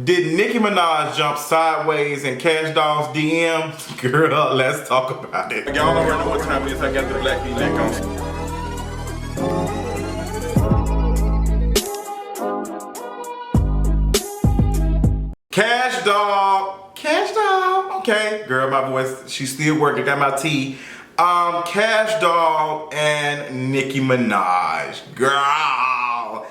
Did Nicki Minaj jump sideways in Kash Doll's DM? Girl, let's talk about it. Y'all already know what time it is. I got the black V-neck on. Kash Doll, okay. Girl, my voice, she's still working, got my tea. Kash Doll and Nicki Minaj, girl.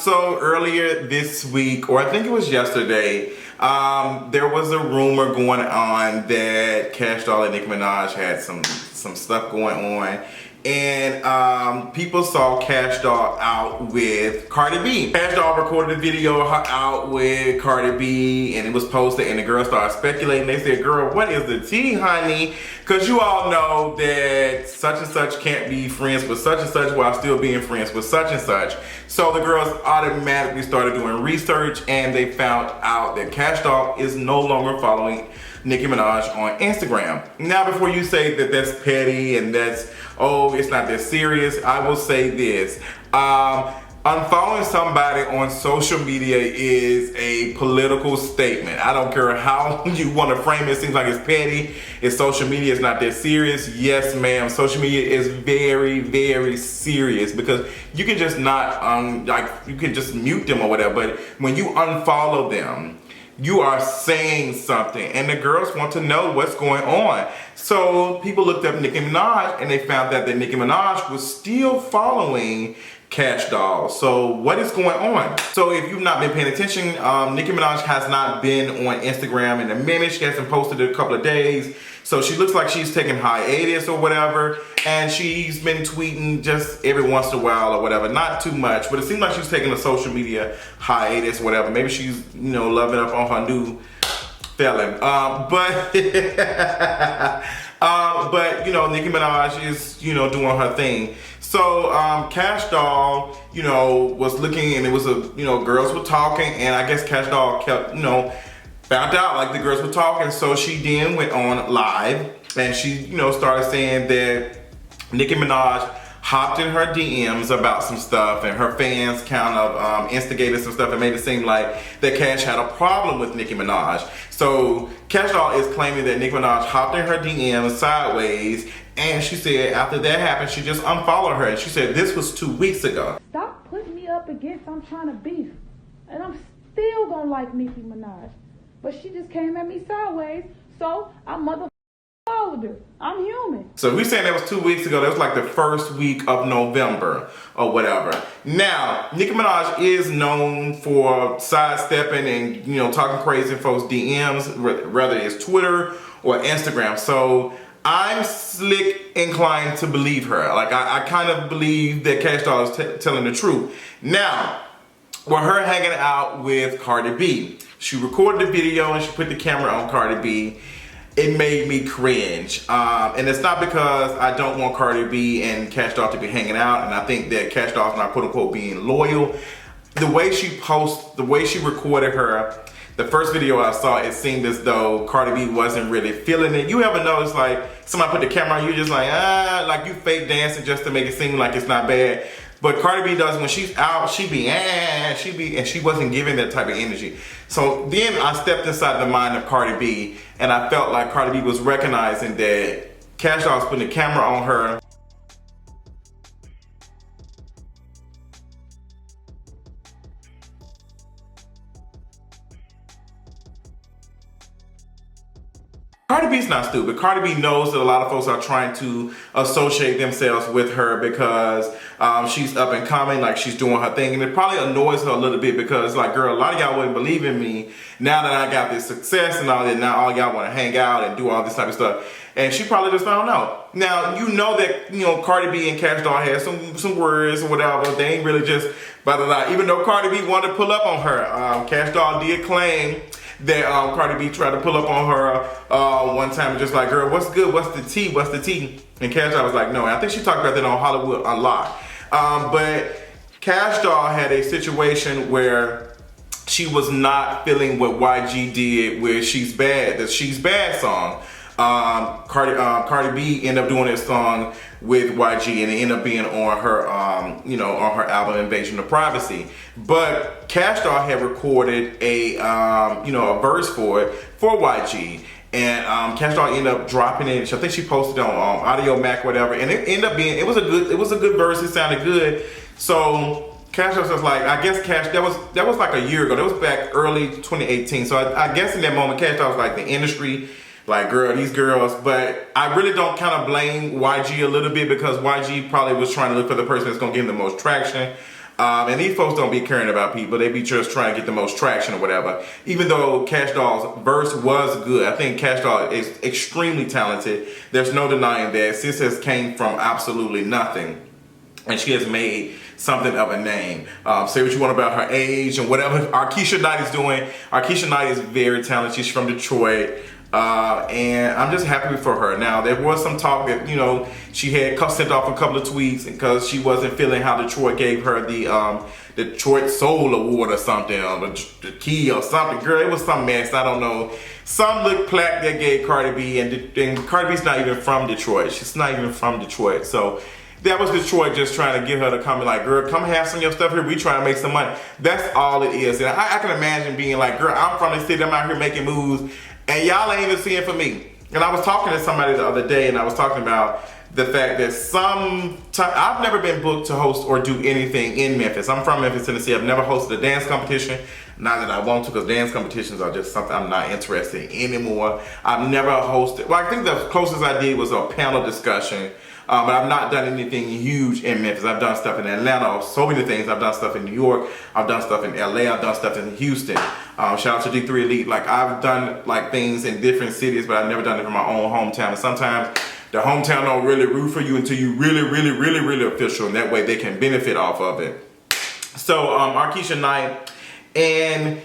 So earlier this week, or I think it was yesterday, there was a rumor going on that Kash Doll and Nicki Minaj had some stuff going on. And people saw Kash Doll out with Cardi B. Kash Doll recorded a video of her out with Cardi B, and it was posted, and the girls started speculating. They said, girl, what is the tea, honey? Because you all know that such and such can't be friends with such and such while still being friends with such and such. So the girls automatically started doing research, and they found out that Kash Doll is no longer following Nicki Minaj on Instagram. Now, before you say that that's petty and that's, oh, it's not that serious, I will say this. Unfollowing somebody on social media is a political statement. I don't care how you want to frame it. It seems like it's petty. It's social media, it's not that serious. Yes, ma'am. Social media is very, very serious because you can just not, you can just mute them or whatever. But when you unfollow them, you are saying something, and the girls want to know what's going on. So people looked up Nicki Minaj, and they found out that Nicki Minaj was still following Kash Doll. So what is going on? So if you've not been paying attention, Nicki Minaj has not been on Instagram in a minute. She hasn't posted in a couple of days. So she looks like she's taking hiatus or whatever. And she's been tweeting just every once in a while or whatever. Not too much, but it seems like she's taking a social media hiatus or whatever. Maybe she's, you know, loving up on her new felon. But you know, Nicki Minaj is, you know, doing her thing. So Kash Doll, you know, was looking, and it was a, you know, girls were talking, and I guess Kash Doll kept, you know, found out like the girls were talking, so she then went on live, and she, you know, started saying that Nicki Minaj hopped in her DMs about some stuff, and her fans kind of instigated some stuff and made it seem like that Kash had a problem with Nicki Minaj. So Kash Doll is claiming that Nicki Minaj hopped in her DMs sideways, and she said after that happened, she just unfollowed her, and she said this was 2 weeks ago. Stop putting me up against I'm trying to beef, and I'm still gonna like Nicki Minaj, but she just came at me sideways, so I followed her. I'm human. So we saying that was 2 weeks ago. That was like the first week of November or whatever. Now, Nicki Minaj is known for sidestepping and, you know, talking crazy in folks' DMs, whether it's Twitter or Instagram. So I'm slick inclined to believe her. Like, I kind of believe that Kash Doll is telling the truth. Now, with her hanging out with Cardi B, she recorded the video and she put the camera on Cardi B. It made me cringe. And it's not because I don't want Cardi B and Kash Doll to be hanging out, and I think that Kash Doll's not quote unquote being loyal. The way she posts, the way she recorded her, the first video I saw, it seemed as though Cardi B wasn't really feeling it. You ever notice like somebody put the camera on you, just like, like you fake dancing just to make it seem like it's not bad. But Cardi B does, when she's out, and she wasn't giving that type of energy. So then I stepped inside the mind of Cardi B, and I felt like Cardi B was recognizing that Kash Doll was putting the camera on her. Cardi B's not stupid. Cardi B knows that a lot of folks are trying to associate themselves with her because she's up and coming, like she's doing her thing. And it probably annoys her a little bit because, like, girl, a lot of y'all wouldn't believe in me now that I got this success and all that. Now all y'all want to hang out and do all this type of stuff. And she probably just don't know. Now, you know that, you know, Cardi B and Kash Doll had some words or whatever. They ain't really just blah, blah, blah. Even though Cardi B wanted to pull up on her, Kash Doll did claim that Cardi B tried to pull up on her one time and just like, girl, what's good? What's the tea? What's the tea? And Kash Doll was like, no. And I think she talked about that on Hollywood a lot. But Kash Doll had a situation where she was not feeling what YG did with She's Bad, the She's Bad song. Cardi B ended up doing this song with YG, and it ended up being on her, on her album Invasion of Privacy. But Kash Doll had recorded a verse for it for YG. And Kash Doll ended up dropping it. I think she posted it on Audio Mac, whatever, and it ended up being it was a good verse. It sounded good. So Kash Doll was like, I guess that was like a year ago. That was back early 2018. So I guess in that moment, Kash Doll was like the industry, like, girl, these girls. But I really don't kind of blame YG a little bit, because YG probably was trying to look for the person that's gonna give him the most traction. And these folks don't be caring about people. They be just trying to get the most traction or whatever. Even though Kash Doll's verse was good. I think Kash Doll is extremely talented. There's no denying that. Sis has came from absolutely nothing, and she has made something of a name. Say what you want about her age and whatever Arkisha Knight is doing. Arkisha Knight is very talented. She's from Detroit. And I'm just happy for her. Now, there was some talk that, she had sent off a couple of tweets because she wasn't feeling how Detroit gave her the Detroit Soul Award or something, or the key or something. Girl, it was some mess. I don't know. Some little plaque that gave Cardi B, and Cardi B's not even from Detroit. She's not even from Detroit. So that was Detroit just trying to get her to come and like, girl, come have some of your stuff here. We trying to make some money. That's all it is. And I can imagine being like, girl, I'm from the city. I'm out here making moves, and y'all ain't even seeing for me. And I was talking to somebody the other day, and I was talking about the fact that I've never been booked to host or do anything in Memphis. I'm from Memphis, Tennessee. I've never hosted a dance competition. Not that I want to, because dance competitions are just something I'm not interested in anymore. I've never hosted, well, I think the closest I did was a panel discussion. But I've not done anything huge in Memphis. I've done stuff in Atlanta, so many things. I've done stuff in New York. I've done stuff in LA. I've done stuff in Houston. Shout out to D3 Elite. Like, I've done like things in different cities, but I've never done it in my own hometown. And sometimes the hometown don't really root for you until you really official, and that way they can benefit off of it. So Arkisha Knight and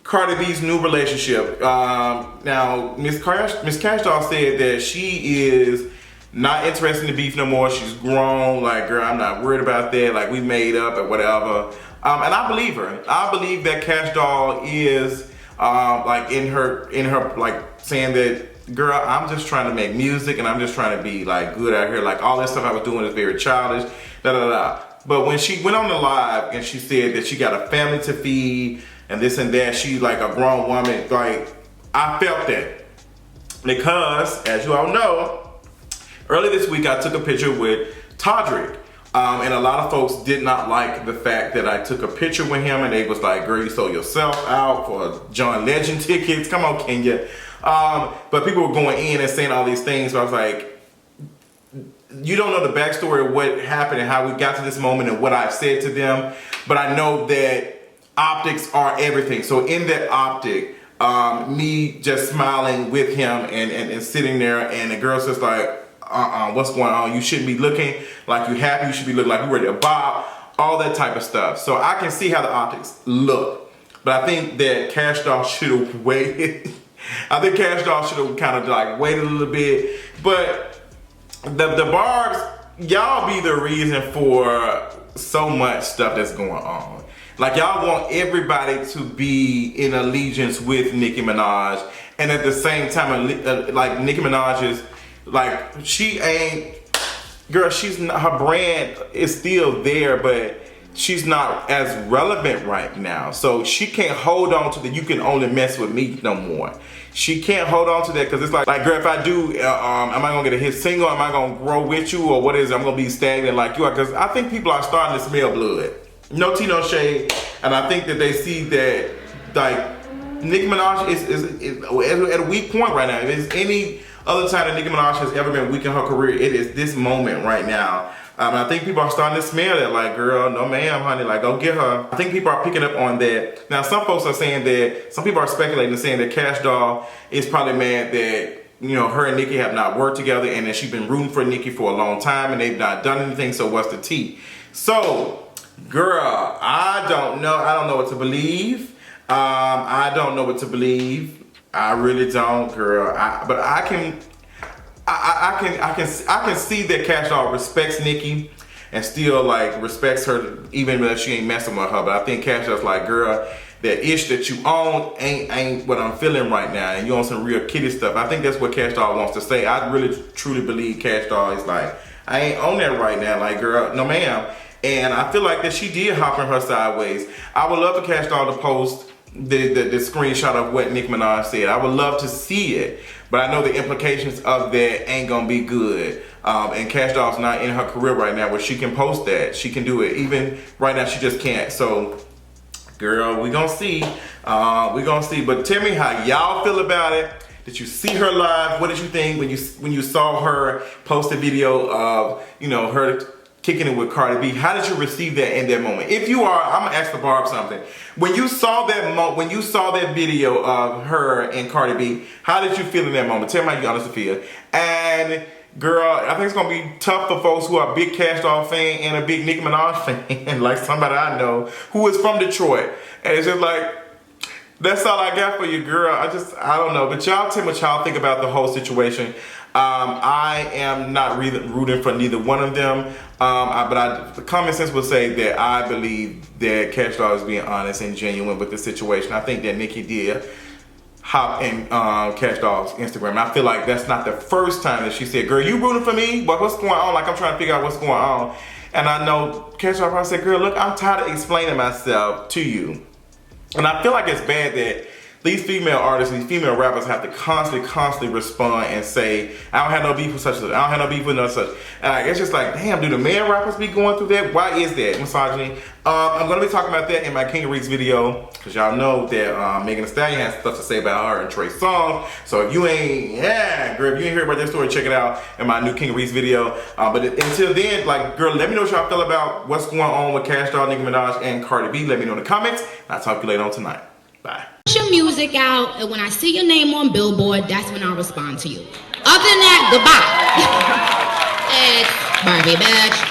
Cardi B's new relationship. Now, Miss Kash Doll said that she is not interested in the beef no more. She's grown. Like, girl, I'm not worried about that. Like, we made up or whatever. And I believe her. I believe that Kash Doll is like in her like saying that, girl, I'm just trying to make music and I'm just trying to be like good out here. Like, all that stuff I was doing is very childish. But when she went on the live and she said that she got a family to feed and this and that, she like a grown woman. Like, I felt that, because as you all know, early this week, I took a picture with Todrick, and a lot of folks did not like the fact that I took a picture with him, and they was like, girl, you sold yourself out for John Legend tickets. Come on, Kenya. But people were going in and saying all these things, so I was like, you don't know the backstory of what happened and how we got to this moment and what I've said to them, but I know that optics are everything. So in that optic, me just smiling with him and sitting there, and the girl's just like, what's going on? You shouldn't be looking like you happy. You should be looking like you ready to bob. All that type of stuff. So I can see how the optics look, but I think that Kash Doll should have waited. I think Kash Doll should have kind of like waited a little bit. But the barbs, y'all be the reason for so much stuff that's going on. Like, y'all want everybody to be in allegiance with Nicki Minaj, and at the same time, like, Nicki Minaj is like, she ain't, girl, she's not, her brand is still there, but she's not as relevant right now. So she can't hold on to the "you can only mess with me" no more. She can't hold on to that, because it's like, girl, if I do, am I gonna get a hit single? Am I gonna grow with you, or what is it? I'm gonna be stagnant like you are? Because I think people are starting to smell blood. No tea, no shade. And I think that they see that, like, Nicki Minaj is at a weak point right now. If there's any other time that Nicki Minaj has ever been weak in her career, it is this moment right now. I think people are starting to smell that, like, girl, no ma'am, honey, like, go get her. I think people are picking up on that. Now, some folks are saying that, some people are speculating and saying that Kash Doll is probably mad that, her and Nicki have not worked together, and that she's been rooting for Nicki for a long time, and they've not done anything, so what's the tea? So, girl, I don't know. I don't know what to believe. I don't know what to believe. I really don't, girl. But I can see that Kash Doll respects Nicki and still like respects her, even if she ain't messing with her. But I think Kash Doll's like, girl, that ish that you own ain't what I'm feeling right now, and you on some real kitty stuff. I think that's what Kash Doll wants to say. I really truly believe Kash Doll is like, I ain't on that right now, like, girl, no ma'am. And I feel like that she did hop in her sideways. I would love for Kash Doll to post the screenshot of what Nicki Minaj said. I would love to see it, but I know the implications of that ain't gonna be good. And Kash Doll's not in her career right now where she can post that. She can do it. Even right now, she just can't. So, girl, we gonna see. We gonna see. But tell me how y'all feel about it. Did you see her live? What did you think when you saw her post a video of, you know, her kicking it with Cardi B? How did you receive that in that moment? If you are, I'm gonna ask the Barb something. When you saw that video of her and Cardi B, how did you feel in that moment? Tell me how you honestly feel. And girl, I think it's gonna be tough for folks who are a big Kash Doll fan and a big Nicki Minaj fan, like somebody I know who is from Detroit. And it's just like, that's all I got for you, girl. I don't know. But y'all tell me what y'all think about the whole situation. I am not rooting for neither one of them. But the common sense will say that I believe that Kash Doll is being honest and genuine with the situation. I think that Nicki did hop in Kash Doll's Instagram. I feel like that's not the first time that she said, girl, you rooting for me? But what's going on? Like, I'm trying to figure out what's going on. And I know Kash Doll probably said, girl, look, I'm tired of explaining myself to you. And I feel like it's bad that these female artists, these female rappers have to constantly respond and say, I don't have no beef with such and such. I don't have no beef with no such. And it's just like, damn, do the male rappers be going through that? Why is that? Misogyny. I'm going to be talking about that in my King of Reeks video, because y'all know that Megan Thee Stallion has stuff to say about her and Trey Songz. So if you ain't, girl, if you ain't heard about that story, check it out in my new King of Reeks video. But until then, like, girl, let me know what y'all feel about what's going on with Kash Doll, Nicki Minaj, and Cardi B. Let me know in the comments. I'll talk to you later on tonight. Bye. Put your music out, and when I see your name on Billboard, that's when I'll respond to you. Other than that, goodbye. It's Barbie, bitch.